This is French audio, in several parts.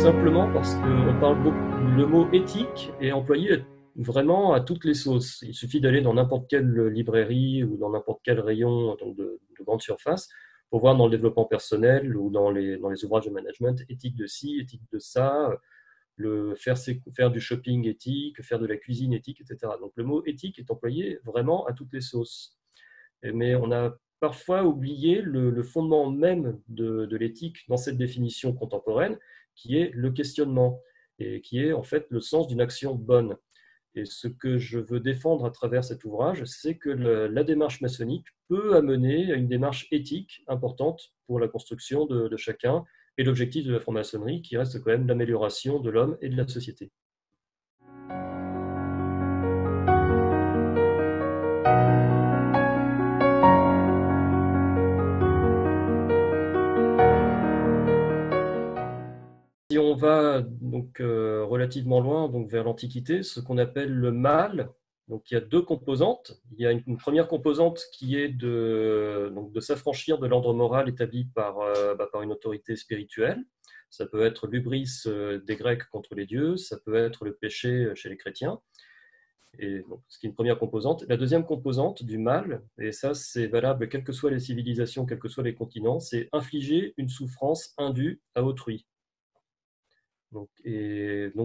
simplement parce qu'on parle beaucoup, le mot éthique est employé vraiment à toutes les sauces. Il suffit d'aller dans n'importe quelle librairie ou dans n'importe quel rayon donc de grande surface pour voir dans le développement personnel ou dans les ouvrages de management, éthique de ci, éthique de ça, faire du shopping éthique, faire de la cuisine éthique, etc. Donc le mot éthique est employé vraiment à toutes les sauces. Mais on a parfois oublié le fondement même de l'éthique dans cette définition contemporaine, qui est le questionnement, et qui est en fait le sens d'une action bonne. Et ce que je veux défendre à travers cet ouvrage, c'est que la démarche maçonnique peut amener à une démarche éthique importante pour la construction de chacun, et l'objectif de la franc-maçonnerie qui reste quand même l'amélioration de l'homme et de la société. Si on va donc relativement loin, donc vers l'Antiquité, ce qu'on appelle le mal, donc il y a deux composantes. Il y a une première composante qui est de s'affranchir de l'ordre moral établi par une autorité spirituelle. Ça peut être l'hubris des Grecs contre les dieux, ça peut être le péché chez les chrétiens. Et donc, ce qui est une première composante. La deuxième composante du mal, et ça c'est valable quelles que soient les civilisations, quels que soient les continents, c'est infliger une souffrance indue à autrui. Donc,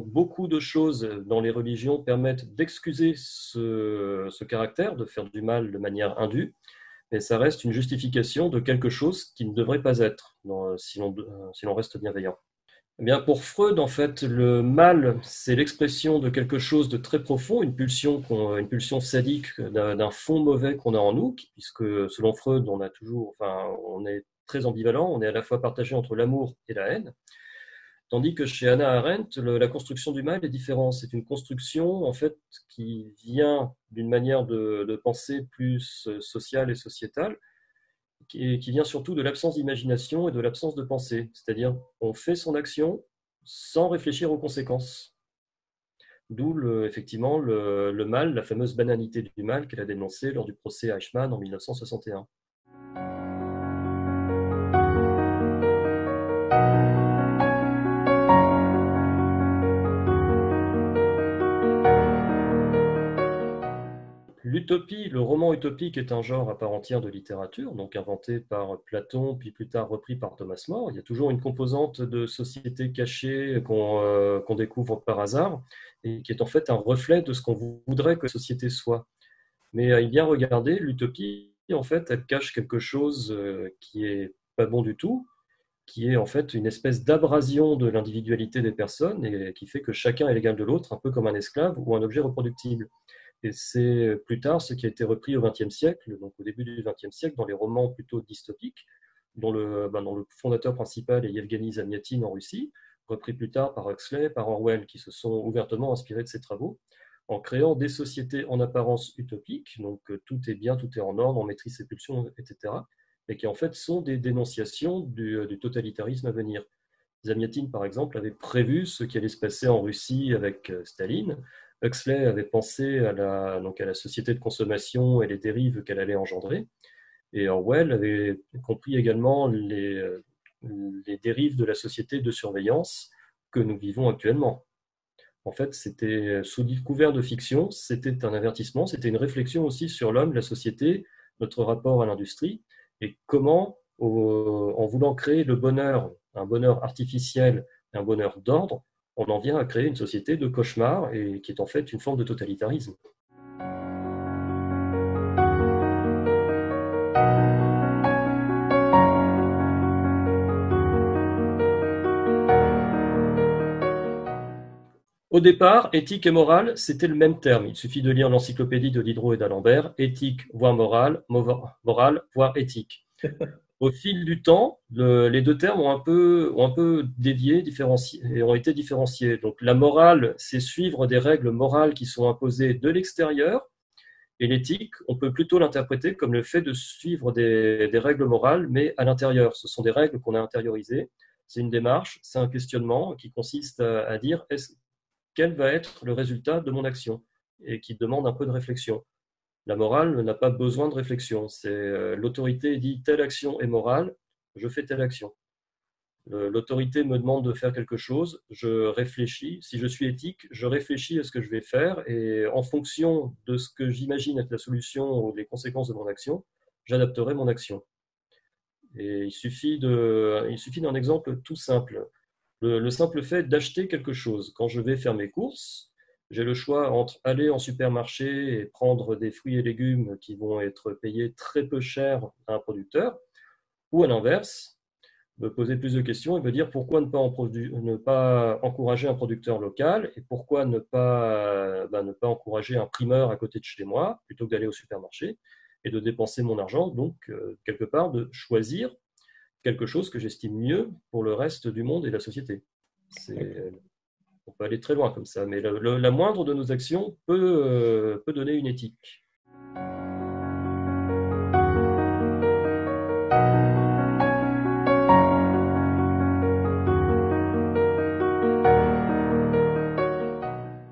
beaucoup de choses dans les religions permettent d'excuser ce caractère, de faire du mal de manière indue, mais ça reste une justification de quelque chose qui ne devrait pas être, si l'on reste bienveillant. Eh bien, pour Freud, en fait, le mal, c'est l'expression de quelque chose de très profond, une pulsion sadique d'un fond mauvais qu'on a en nous, puisque selon Freud, on est très ambivalent, on est à la fois partagé entre l'amour et la haine. Tandis que chez Hannah Arendt, la construction du mal est différente. C'est une construction en fait qui vient d'une manière de penser plus sociale et sociétale, qui vient surtout de l'absence d'imagination et de l'absence de pensée. C'est-à-dire, on fait son action sans réfléchir aux conséquences. D'où effectivement le mal, la fameuse banalité du mal qu'elle a dénoncée lors du procès Eichmann en 1961. L'utopie, le roman utopique est un genre à part entière de littérature, donc inventé par Platon, puis plus tard repris par Thomas More. Il y a toujours une composante de société cachée qu'on découvre par hasard, et qui est en fait un reflet de ce qu'on voudrait que la société soit. Mais à y bien regarder, l'utopie, en fait, elle cache quelque chose qui est pas bon du tout, qui est en fait une espèce d'abrasion de l'individualité des personnes, et qui fait que chacun est l'égal de l'autre, un peu comme un esclave ou un objet reproductible. Et c'est plus tard ce qui a été repris au XXe siècle, donc au début du XXe siècle, dans les romans plutôt dystopiques, dont le fondateur principal est Yevgeny Zamyatin en Russie, repris plus tard par Huxley, par Orwell, qui se sont ouvertement inspirés de ses travaux, en créant des sociétés en apparence utopiques, donc tout est bien, tout est en ordre, on maîtrise ses pulsions, etc., et qui en fait sont des dénonciations du totalitarisme à venir. Zamyatin, par exemple, avait prévu ce qui allait se passer en Russie avec Staline. Huxley avait pensé donc à la société de consommation et les dérives qu'elle allait engendrer. Et Orwell avait compris également les dérives de la société de surveillance que nous vivons actuellement. En fait, c'était sous couvert de fiction, c'était un avertissement, c'était une réflexion aussi sur l'homme, la société, notre rapport à l'industrie, et comment, en voulant créer le bonheur, un bonheur artificiel, un bonheur d'ordre, on en vient à créer une société de cauchemar, et qui est en fait une forme de totalitarisme. Au départ, éthique et morale, c'était le même terme. Il suffit de lire l'encyclopédie de Diderot et d'Alembert, éthique voire morale, morale voire éthique. Au fil du temps, les deux termes ont un peu dévié, différencié, et ont été différenciés. Donc la morale, c'est suivre des règles morales qui sont imposées de l'extérieur, et l'éthique, on peut plutôt l'interpréter comme le fait de suivre des règles morales, mais à l'intérieur. Ce sont des règles qu'on a intériorisées. C'est une démarche, c'est un questionnement qui consiste à dire quel va être le résultat de mon action, et qui demande un peu de réflexion. La morale n'a pas besoin de réflexion. C'est l'autorité dit telle action est morale, je fais telle action. L'autorité me demande de faire quelque chose, je réfléchis. Si je suis éthique, je réfléchis à ce que je vais faire et en fonction de ce que j'imagine être la solution ou les conséquences de mon action, j'adapterai mon action. Et il suffit d'un exemple tout simple. Le simple fait d'acheter quelque chose. Quand je vais faire mes courses, j'ai le choix entre aller en supermarché et prendre des fruits et légumes qui vont être payés très peu cher à un producteur, ou à l'inverse, me poser plus de questions et me dire pourquoi ne pas encourager un producteur local et pourquoi ne pas encourager un primeur à côté de chez moi plutôt que d'aller au supermarché et de dépenser mon argent, donc quelque part de choisir quelque chose que j'estime mieux pour le reste du monde et de la société. C'est, on peut aller très loin comme ça, mais la moindre de nos actions peut donner une éthique.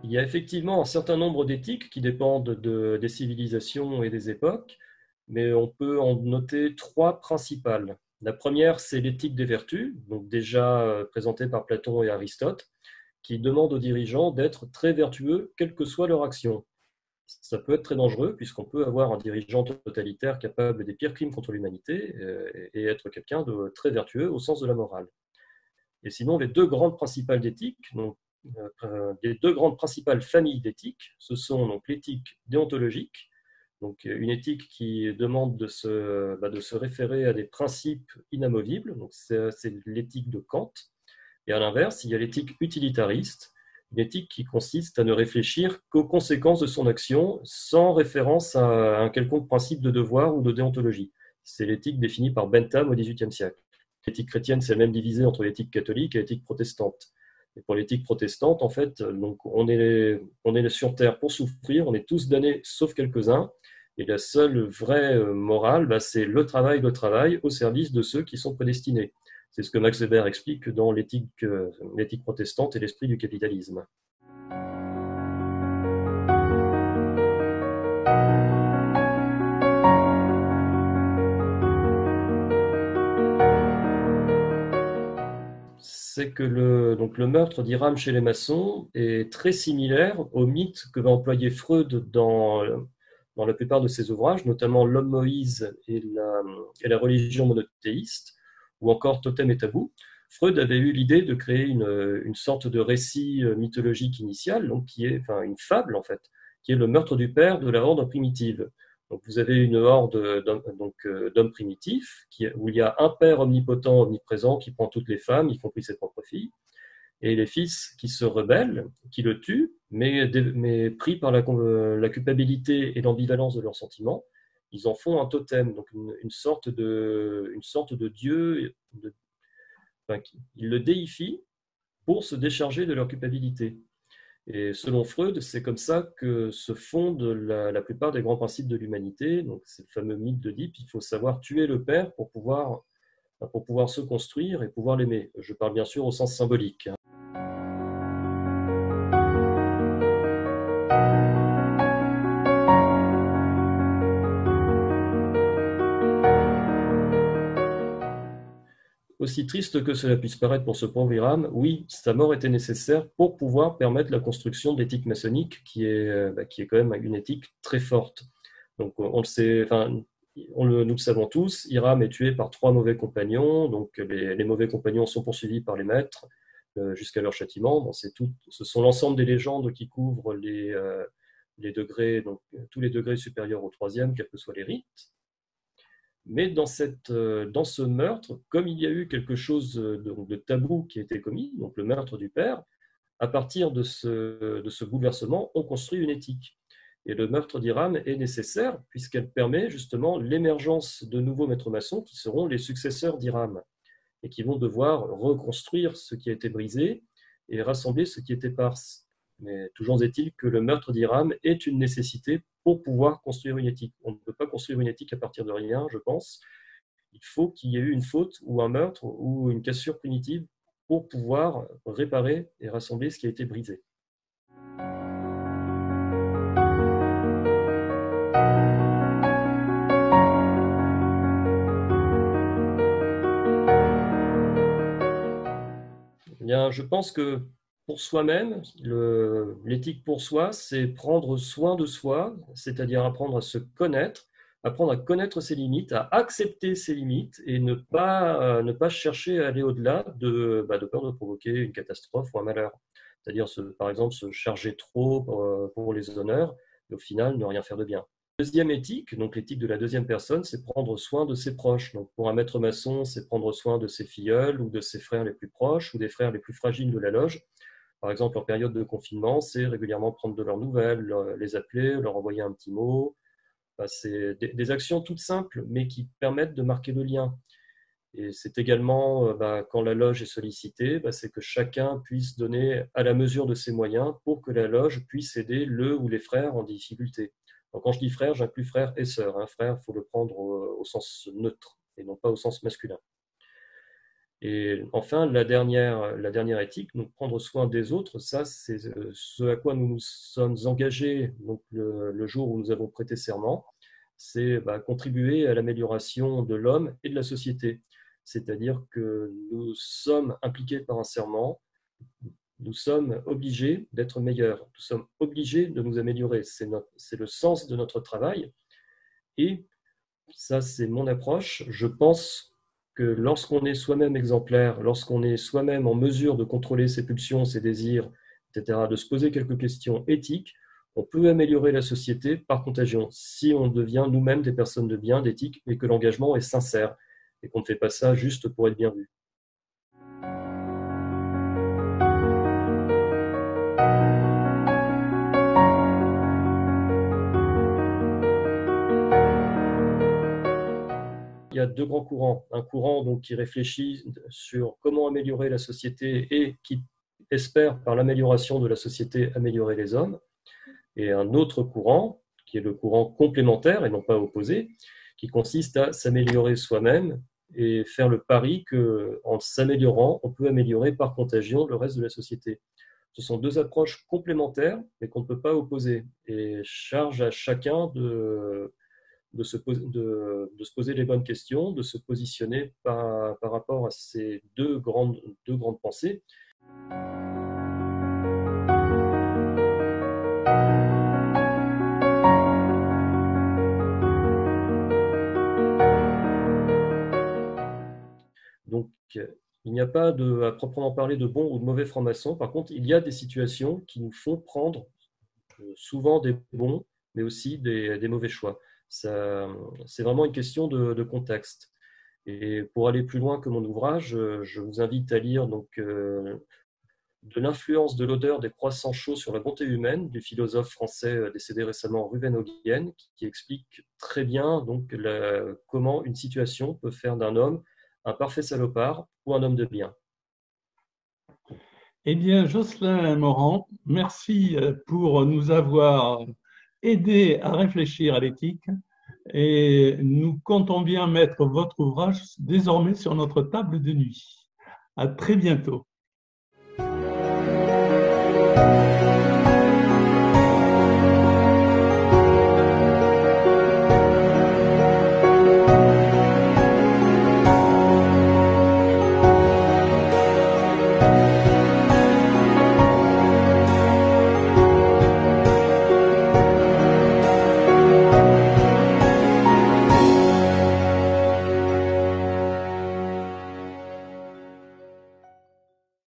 Il y a effectivement un certain nombre d'éthiques qui dépendent des civilisations et des époques, mais on peut en noter trois principales. La première, c'est l'éthique des vertus, donc déjà présentée par Platon et Aristote, qui demande aux dirigeants d'être très vertueux, quelle que soit leur action. Ça peut être très dangereux, puisqu'on peut avoir un dirigeant totalitaire capable des pires crimes contre l'humanité et être quelqu'un de très vertueux au sens de la morale. Et sinon, les deux grandes principales d'éthique, donc, les deux grandes principales familles d'éthique, ce sont donc l'éthique déontologique, donc une éthique qui demande de se référer à des principes inamovibles, donc c'est l'éthique de Kant. Et à l'inverse, il y a l'éthique utilitariste, une éthique qui consiste à ne réfléchir qu'aux conséquences de son action sans référence à un quelconque principe de devoir ou de déontologie. C'est l'éthique définie par Bentham au XVIIIe siècle. L'éthique chrétienne, c'est même divisé entre l'éthique catholique et l'éthique protestante. Et pour l'éthique protestante, en fait, donc on est sur Terre pour souffrir, on est tous damnés sauf quelques-uns. Et la seule vraie morale, c'est le travail au service de ceux qui sont prédestinés. C'est ce que Max Weber explique dans l'éthique protestante et l'esprit du capitalisme. C'est que donc le meurtre d'Hiram chez les maçons est très similaire au mythe que va employer Freud dans la plupart de ses ouvrages, notamment L'homme Moïse et la religion monothéiste, ou encore Totem et Tabou. Freud avait eu l'idée de créer une sorte de récit mythologique initial, donc qui est une fable en fait, qui est le meurtre du père de la horde primitive. Donc vous avez une horde d'hommes primitifs où il y a un père omnipotent, omniprésent qui prend toutes les femmes, y compris ses propres filles, et les fils qui se rebellent, qui le tuent, mais pris par la culpabilité et l'ambivalence de leurs sentiments, ils en font un totem, donc une sorte de dieu. Ils le déifient pour se décharger de leur culpabilité. Et selon Freud, c'est comme ça que se fondent la plupart des grands principes de l'humanité. Donc, c'est le fameux mythe d'Oedipe, il faut savoir tuer le père pour pouvoir se construire et pouvoir l'aimer. Je parle bien sûr au sens symbolique. Aussi triste que cela puisse paraître pour ce pauvre Hiram, oui, sa mort était nécessaire pour pouvoir permettre la construction de l'éthique maçonnique, qui est quand même une éthique très forte. Donc, on le sait, nous le savons tous, Hiram est tué par trois mauvais compagnons, donc les mauvais compagnons sont poursuivis par les maîtres jusqu'à leur châtiment. Bon, ce sont l'ensemble des légendes qui couvrent les degrés, donc tous les degrés supérieurs au troisième, quels que soient les rites. Mais dans ce meurtre, comme il y a eu quelque chose de tabou qui a été commis, donc le meurtre du père, à partir de ce bouleversement, on construit une éthique. Et le meurtre d'Hiram est nécessaire puisqu'elle permet justement l'émergence de nouveaux maîtres maçons qui seront les successeurs d'Hiram et qui vont devoir reconstruire ce qui a été brisé et rassembler ce qui était éparse. Mais toujours est-il que le meurtre d'Hiram est une nécessité pour pouvoir construire une éthique. On ne peut pas construire une éthique à partir de rien, je pense. Il faut qu'il y ait eu une faute ou un meurtre ou une cassure primitive pour pouvoir réparer et rassembler ce qui a été brisé. Eh bien, je pense que pour soi-même, l'éthique pour soi, c'est prendre soin de soi, c'est-à-dire apprendre à se connaître, apprendre à connaître ses limites, à accepter ses limites et ne pas chercher à aller au-delà de peur de provoquer une catastrophe ou un malheur. C'est-à-dire, par exemple, se charger trop pour les honneurs et au final ne rien faire de bien. Deuxième éthique, donc l'éthique de la deuxième personne, c'est prendre soin de ses proches. Donc pour un maître maçon, c'est prendre soin de ses filleuls ou de ses frères les plus proches ou des frères les plus fragiles de la loge. Par exemple, en période de confinement, c'est régulièrement prendre de leurs nouvelles, les appeler, leur envoyer un petit mot. Enfin, c'est des actions toutes simples, mais qui permettent de marquer le lien. Et c'est également, quand la loge est sollicitée, c'est que chacun puisse donner à la mesure de ses moyens pour que la loge puisse aider le ou les frères en difficulté. Donc, quand je dis frère, j'inclus frère et sœur. Un frère, il faut le prendre au sens neutre et non pas au sens masculin. Et enfin, la dernière éthique, donc prendre soin des autres, ça, c'est ce à quoi nous nous sommes engagés donc le jour où nous avons prêté serment, c'est contribuer à l'amélioration de l'homme et de la société. C'est-à-dire que nous sommes impliqués par un serment, nous sommes obligés d'être meilleurs, nous sommes obligés de nous améliorer. C'est le sens de notre travail. Et ça, c'est mon approche. Je pense que lorsqu'on est soi-même exemplaire, lorsqu'on est soi-même en mesure de contrôler ses pulsions, ses désirs, etc., de se poser quelques questions éthiques, on peut améliorer la société par contagion si on devient nous-mêmes des personnes de bien, d'éthique, et que l'engagement est sincère et qu'on ne fait pas ça juste pour être bien vu. Il y a deux grands courants. Un courant donc, qui réfléchit sur comment améliorer la société et qui espère, par l'amélioration de la société, améliorer les hommes. Et un autre courant, qui est le courant complémentaire et non pas opposé, qui consiste à s'améliorer soi-même et faire le pari qu'en s'améliorant, on peut améliorer par contagion le reste de la société. Ce sont deux approches complémentaires, mais qu'on ne peut pas opposer. Et charge à chacun de se poser les bonnes questions, de se positionner par rapport à ces deux grandes pensées. Donc, il n'y a pas à proprement parler de bon ou de mauvais franc-maçon. Par contre, il y a des situations qui nous font prendre souvent des bons, mais aussi des mauvais choix. C'est vraiment une question de contexte. Et pour aller plus loin que mon ouvrage, je vous invite à lire de l'influence de l'odeur des croissants chauds sur la bonté humaine du philosophe français décédé récemment Ruben Ögyen, qui explique très bien donc comment une situation peut faire d'un homme un parfait salopard ou un homme de bien. Eh bien, Jocelyn Morand, merci pour nous avoir aidé à réfléchir à l'éthique et nous comptons bien mettre votre ouvrage désormais sur notre table de nuit. À très bientôt.